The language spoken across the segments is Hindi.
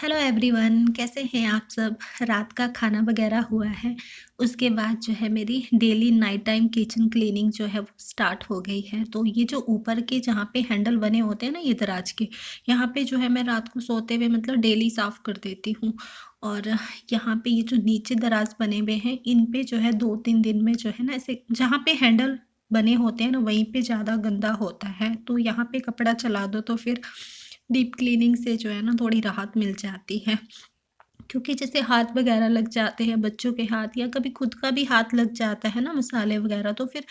हेलो एवरीवन, कैसे हैं आप सब। रात का खाना वगैरह हुआ है। उसके बाद जो है मेरी daily night time kitchen cleaning जो है वो स्टार्ट हो गई है। तो ये जो ऊपर के जहाँ पे हैंडल बने होते हैं ना, ये दराज के, यहाँ पे जो है मैं रात को सोते हुए मतलब डेली साफ़ कर देती हूँ। और यहाँ पे ये जो नीचे दराज बने हुए हैं, इन पे जो है 2-3 दिन में जो है ना, ऐसे जहाँ पे हैंडल बने होते हैं ना, वहीं पे ज़्यादा गंदा होता है। तो यहाँ पे कपड़ा चला दो तो फिर डीप क्लीनिंग से जो है ना थोड़ी राहत मिल जाती है। क्योंकि जैसे हाथ वगैरह लग जाते हैं, बच्चों के हाथ या कभी खुद का भी हाथ लग जाता है ना मसाले वगैरह, तो फिर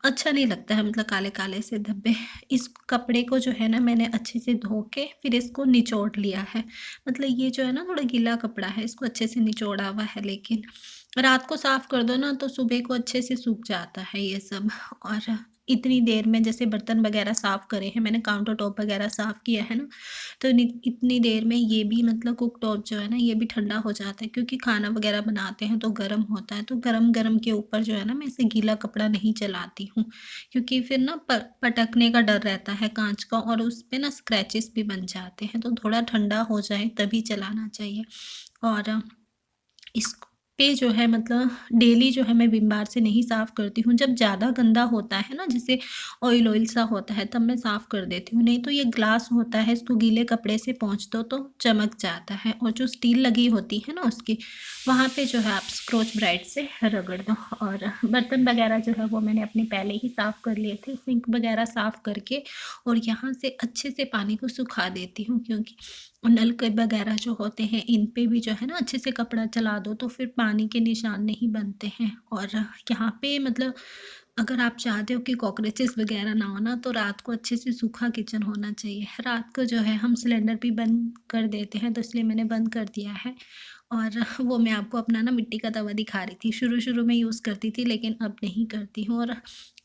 अच्छा नहीं लगता है, मतलब काले काले से धब्बे। इस कपड़े को जो है ना मैंने अच्छे से धो के फिर इसको निचोड़ लिया है। मतलब ये जो है ना थोड़ा गीला कपड़ा है, इसको अच्छे से निचोड़ा हुआ है, लेकिन रात को साफ़ कर दो ना तो सुबह को अच्छे से सूख जाता है ये सब। और इतनी देर में जैसे बर्तन वगैरह साफ़ करे हैं मैंने, काउंटर टॉप वगैरह साफ़ किया है ना, तो इतनी देर में ये भी मतलब कुक टॉप जो है ना ये भी ठंडा हो जाता है। क्योंकि खाना वगैरह बनाते हैं तो गर्म होता है, तो गरम गरम के ऊपर जो है ना मैं इसे गीला कपड़ा नहीं चलाती हूँ। क्योंकि फिर ना पटकने का डर रहता है कांच का, और उस पे ना स्क्रैचेस भी बन जाते हैं। तो थोड़ा ठंडा हो जाए तभी चलाना चाहिए। और इस पे जो है मतलब डेली जो है मैं विम बार से नहीं साफ़ करती हूँ। जब ज़्यादा गंदा होता है ना, जैसे ऑयल ऑयल सा होता है, तब मैं साफ़ कर देती हूँ। नहीं तो ये ग्लास होता है, इसको गीले कपड़े से पोंछ दो तो चमक जाता है। और जो स्टील लगी होती है ना उसकी, वहाँ पे जो है आप स्क्रॉच ब्राइट से रगड़ दो। और बर्तन वगैरह जो है वो मैंने अपने पहले ही साफ़ कर लिए थे, सिंक वगैरह साफ़ करके। और यहाँ से अच्छे से पानी को सुखा देती हूँ, क्योंकि नल के वगैरह जो होते हैं इन पे भी जो है ना अच्छे से कपड़ा चला दो तो फिर पानी के निशान नहीं बनते हैं। और यहाँ पे मतलब अगर आप चाहते हो कि कॉकरोचेस वगैरह ना हो ना, तो रात को अच्छे से सूखा किचन होना चाहिए। रात को जो है हम सिलेंडर भी बंद कर देते हैं, तो इसलिए मैंने बंद कर दिया है। और वो मैं आपको अपना ना मिट्टी का तवा दिखा रही थी, शुरू शुरू में यूज़ करती थी लेकिन अब नहीं करती हूँ। और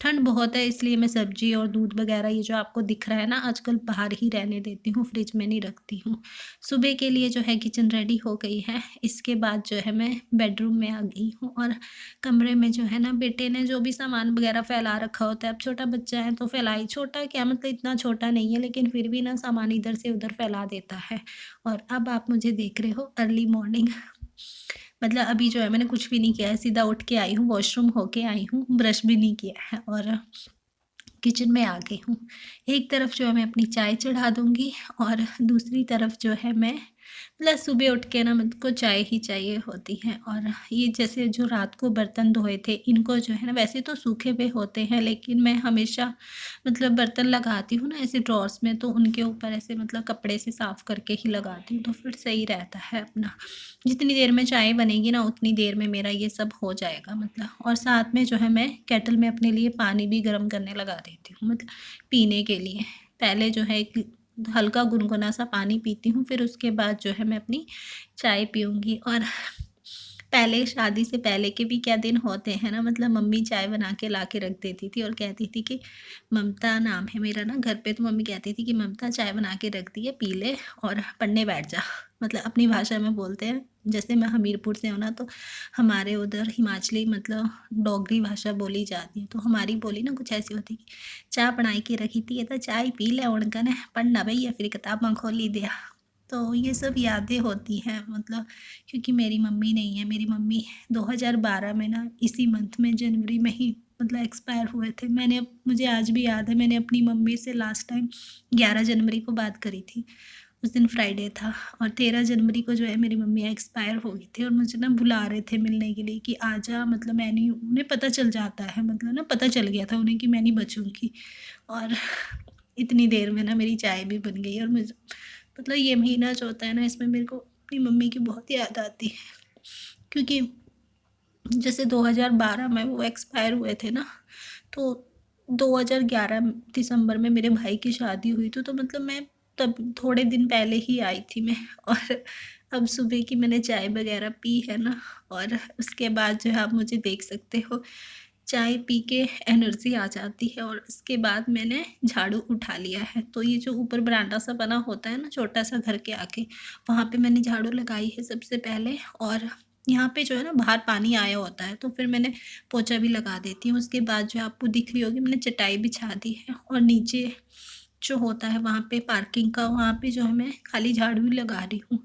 ठंड बहुत है, इसलिए मैं सब्जी और दूध वगैरह ये जो आपको दिख रहा है ना आजकल, बाहर ही रहने देती हूँ, फ्रिज में नहीं रखती हूँ। सुबह के लिए जो है किचन रेडी हो गई है। इसके बाद जो है मैं बेडरूम में आ गई हूँ। और कमरे में जो है ना बेटे ने जो भी सामान वगैरह फैला रखा होता है, अब छोटा बच्चा है तो फैलाई, छोटा क्या मतलब इतना छोटा नहीं है, लेकिन फिर भी ना सामान इधर से उधर फैला देता है। और अब आप मुझे देख रहे हो अर्ली मॉर्निंग, मतलब अभी जो है मैंने कुछ भी नहीं किया है, सीधा उठ के आई हूँ, वॉशरूम होके आई हूँ, ब्रश भी नहीं किया है और किचन में आ गई हूँ। एक तरफ जो है मैं अपनी चाय चढ़ा दूँगी, और दूसरी तरफ जो है मैं मतलब सुबह उठ के ना मुझको चाय ही चाहिए होती है। और ये जैसे जो रात को बर्तन धोए थे, इनको जो है ना वैसे तो सूखे हुए होते हैं, लेकिन मैं हमेशा मतलब बर्तन लगाती हूँ ना ऐसे ड्रॉर्स में, तो उनके ऊपर ऐसे मतलब कपड़े से साफ़ करके ही लगाती हूँ, तो फिर सही रहता है अपना। जितनी देर में चाय बनेगी ना उतनी देर में मेरा ये सब हो जाएगा मतलब। और साथ में जो है मैं केटल में अपने लिए पानी भी गर्म करने लगा देती हूँ, मतलब पीने के लिए। पहले जो है एक हल्का गुनगुना सा पानी पीती हूँ, फिर उसके बाद जो है मैं अपनी चाय पीऊँगी। और पहले शादी से पहले के भी क्या दिन होते हैं ना, मतलब मम्मी चाय बना के ला के रख देती थी और कहती थी कि ममता नाम है मेरा ना घर पे, तो मम्मी कहती थी कि ममता चाय बना के रख दी है, पी ले और पढ़ने बैठ जा। मतलब अपनी भाषा में बोलते हैं। जैसे मैं हमीरपुर से हूँ ना, तो हमारे उधर हिमाचली मतलब डोगरी भाषा बोली जाती है, तो हमारी बोली ना कुछ ऐसी होती कि चाय बनाई के रखी थी, ये तो चाय पी ले उनका ना पढ़ना भैया, फिर किताबां खोली दिया। तो ये सब यादें होती हैं मतलब। क्योंकि मेरी मम्मी नहीं है, मेरी मम्मी 2012 में ना इसी मंथ में जनवरी में ही मतलब एक्सपायर हुए थे। मुझे आज भी याद है, मैंने अपनी मम्मी से लास्ट टाइम 11 जनवरी को बात करी थी। उस दिन फ्राइडे था, और 13 जनवरी को जो है मेरी मम्मी एक्सपायर हो गई थी। और मुझे ना बुला रहे थे मिलने के लिए कि आजा, मतलब मैं नहीं, उन्हें पता चल जाता है, मतलब ना पता चल गया था उन्हें कि मैं नहीं बचूंगी। और इतनी देर में ना मेरी चाय भी बन गई। और मुझे मतलब ये महीना जो होता है ना, इसमें मेरे को अपनी मम्मी की बहुत याद आती है। क्योंकि जैसे 2012 में वो एक्सपायर हुए थे ना, तो 2011 दिसंबर में मेरे भाई की शादी हुई थी, तो मतलब मैं तब थोड़े दिन पहले ही आई थी मैं। और अब सुबह की मैंने चाय वगैरह पी है ना, और उसके बाद जो है आप मुझे देख सकते हो, चाय पी के एनर्जी आ जाती है। और उसके बाद मैंने झाड़ू उठा लिया है। तो ये जो ऊपर बरांडा सा बना होता है ना छोटा सा घर के आगे, वहाँ पे मैंने झाड़ू लगाई है सबसे पहले। और यहाँ पे जो है ना बाहर पानी आया होता है, तो फिर मैंने पोछा भी लगा देती हूँ। उसके बाद जो आपको दिख रही होगी, मैंने चटाई बिछा दी है, और नीचे जो होता है वहाँ पे पार्किंग का, वहाँ पे जो है मैं खाली झाड़ू ही लगा रही हूँ,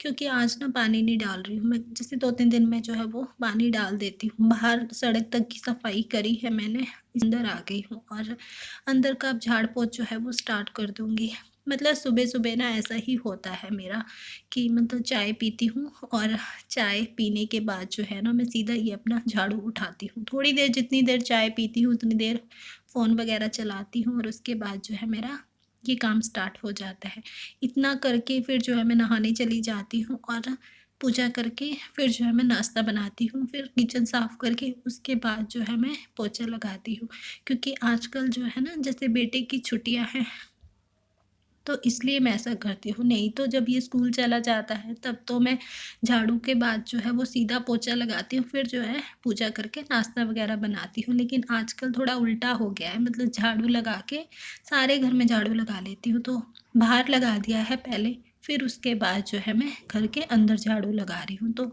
क्योंकि आज ना पानी नहीं डाल रही हूँ मैं। जैसे 2-3 दिन में जो है वो पानी डाल देती हूँ। बाहर सड़क तक की सफाई करी है मैंने, अंदर आ गई हूँ और अंदर का अब झाड़-पोंछ जो है वो स्टार्ट कर दूँगी। मतलब सुबह-सुबह ना ऐसा ही होता है मेरा कि मतलब चाय पीती हूँ और चाय पीने के बाद जो है ना मैं सीधा ही अपना झाड़ू उठाती हूँ। थोड़ी देर, जितनी देर चाय पीती हूँ उतनी देर फ़ोन वगैरह चलाती हूँ और उसके बाद जो है मेरा ये काम स्टार्ट हो जाता है। इतना करके फिर जो है मैं नहाने चली जाती हूँ और पूजा करके फिर जो है मैं नाश्ता बनाती हूँ, फिर किचन साफ़ करके उसके बाद जो है मैं पोछा लगाती हूँ। क्योंकि आजकल जो है ना जैसे बेटे की छुट्टियाँ हैं, तो इसलिए मैं ऐसा करती हूँ। नहीं तो जब ये स्कूल चला जाता है तब तो मैं झाड़ू के बाद जो है वो सीधा पोछा लगाती हूँ, फिर जो है पूजा करके नाश्ता वग़ैरह बनाती हूँ। लेकिन आजकल थोड़ा उल्टा हो गया है, मतलब झाड़ू लगा के सारे घर में झाड़ू लगा लेती हूँ। तो बाहर लगा दिया है पहले, फिर उसके बाद जो है मैं घर के अंदर झाड़ू लगा रही हूँ। तो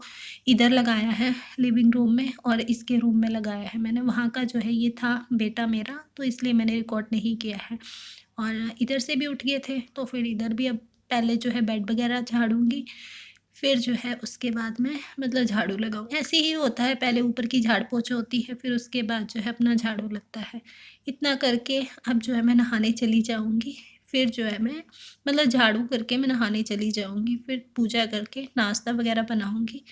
इधर लगाया है लिविंग रूम में और इसके रूम में लगाया है मैंने। वहाँ का जो है ये था बेटा मेरा, तो इसलिए मैंने रिकॉर्ड नहीं किया है। और इधर से भी उठ गए थे, तो फिर इधर भी अब पहले जो है बेड वगैरह झाड़ूँगी, फिर जो है उसके बाद मैं मतलब झाड़ू लगाऊँगी। ऐसे ही होता है, पहले ऊपर की झाड़-पोंछ होती है, फिर उसके बाद जो है अपना झाड़ू लगता है। इतना करके अब जो है मैं नहाने चली जाऊँगी, फिर जो है मैं मतलब झाड़ू करके मैं नहाने चली जाऊँगी, फिर पूजा करके नाश्ता वगैरह बनाऊँगी।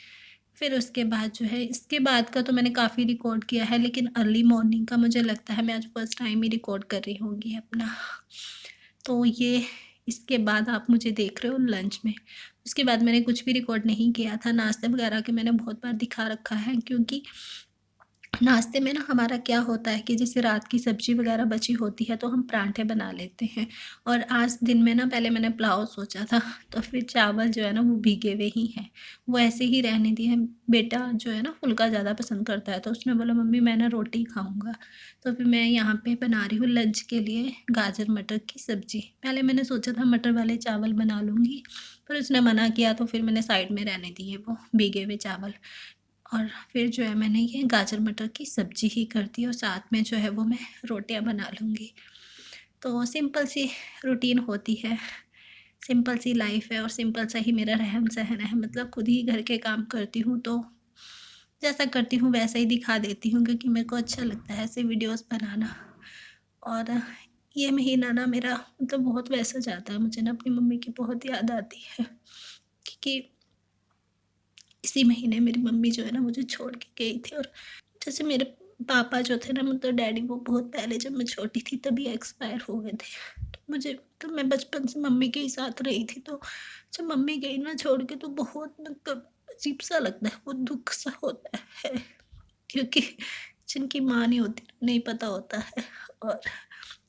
फिर उसके बाद जो है, इसके बाद का तो मैंने काफ़ी रिकॉर्ड किया है, लेकिन अर्ली मॉर्निंग का मुझे लगता है मैं आज फर्स्ट टाइम ही रिकॉर्ड कर रही होंगी अपना। तो ये इसके बाद आप मुझे देख रहे हो लंच में। उसके बाद मैंने कुछ भी रिकॉर्ड नहीं किया था, नाश्ते वगैरह के मैंने बहुत बार दिखा रखा है, क्योंकि नाश्ते में ना हमारा क्या होता है कि जैसे रात की सब्ज़ी वग़ैरह बची होती है तो हम पराठे बना लेते हैं। और आज दिन में ना पहले मैंने पुलाव सोचा था, तो फिर चावल जो है ना वो भीगे हुए ही हैं, वो ऐसे ही रहने दिए हैं। बेटा जो है ना फुल्का ज़्यादा पसंद करता है, तो उसने बोला मम्मी मैं ना रोटी खाऊँगा। तो फिर मैं यहाँ पे बना रही हूँ लंच के लिए गाजर मटर की सब्ज़ी। पहले मैंने सोचा था मटर वाले चावल बना लूँगी, पर उसने मना किया, तो फिर मैंने साइड में रहने दिए वो भीगे हुए चावल। और फिर जो है मैंने ये गाजर मटर की सब्ज़ी ही कर दी और साथ में जो है वो मैं रोटियां बना लूँगी। तो सिंपल सी रूटीन होती है, सिंपल सी लाइफ़ है और सिंपल सा ही मेरा रहन-सहन है। मतलब खुद ही घर के काम करती हूँ, तो जैसा करती हूँ वैसा ही दिखा देती हूँ, क्योंकि मेरे को अच्छा लगता है ऐसे वीडियोज़ बनाना। और ये महीना ना मेरा मतलब बहुत वैसा जाता है, मुझे ना अपनी मम्मी की बहुत याद आती है, क्योंकि इसी महीने मेरी मम्मी जो है ना मुझे छोड़ के गई थी। और जैसे मेरे पापा जो थे ना, मतलब डैडी, वो बहुत पहले जब मैं छोटी थी तभी एक्सपायर हो गए थे। तो मुझे, तो मैं बचपन से मम्मी के ही साथ रही थी, तो जब मम्मी गई ना छोड़ के तो बहुत मतलब अजीब-सा लगता है, बहुत दुःख-सा होता है। क्योंकि जिनकी माँ नहीं होती नहीं पता होता है। और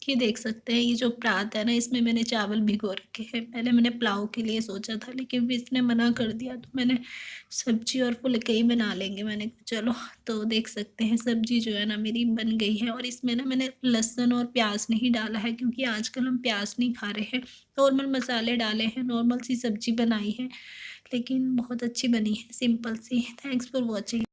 ये देख सकते हैं, ये जो परात है ना इसमें मैंने चावल भिगो रखे हैं। पहले मैंने पुलाव के लिए सोचा था, लेकिन फिर इसने मना कर दिया, तो मैंने सब्जी और फुल्के ही बना लेंगे, मैंने कहा चलो। तो देख सकते हैं सब्जी जो है ना मेरी बन गई है, और इसमें ना मैंने लहसुन और प्याज नहीं डाला है, क्योंकि आजकल हम प्याज नहीं खा रहे हैं। नॉर्मल मसाले डाले हैं, नॉर्मल सी सब्जी बनाई है, लेकिन बहुत अच्छी बनी है, सिंपल सी। Thanks for watching.